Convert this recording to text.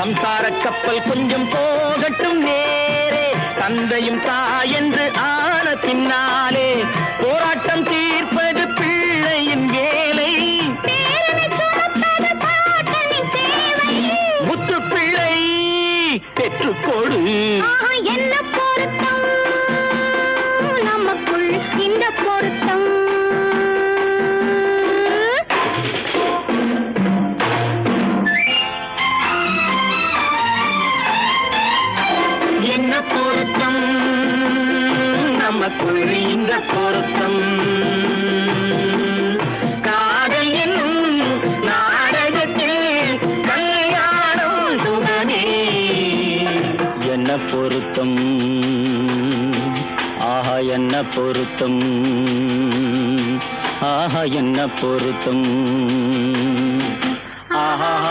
சம்சார கப்பல் கொஞ்சம் போகட்டும் நேரே, தந்தையும் தாயென்று ஆன பின்னாலே போராட்டம் தீர்ப்பது பிள்ளையின் வேலை, முத்து பிள்ளை பெற்றுக்கொடு. என்ன பொருத்தம் நமக்குள் இந்த பொருத்தம், என்ன பொருத்தம் நமக்குள் இந்த பொருத்தம், காதல் என்னும் நாடகத்தில் கல்யாணம் சுகமே. என்ன பொருத்தம், ஆஹா என்ன பொருத்தம், ஆஹா என்ன பொருத்தம், ஆஹா.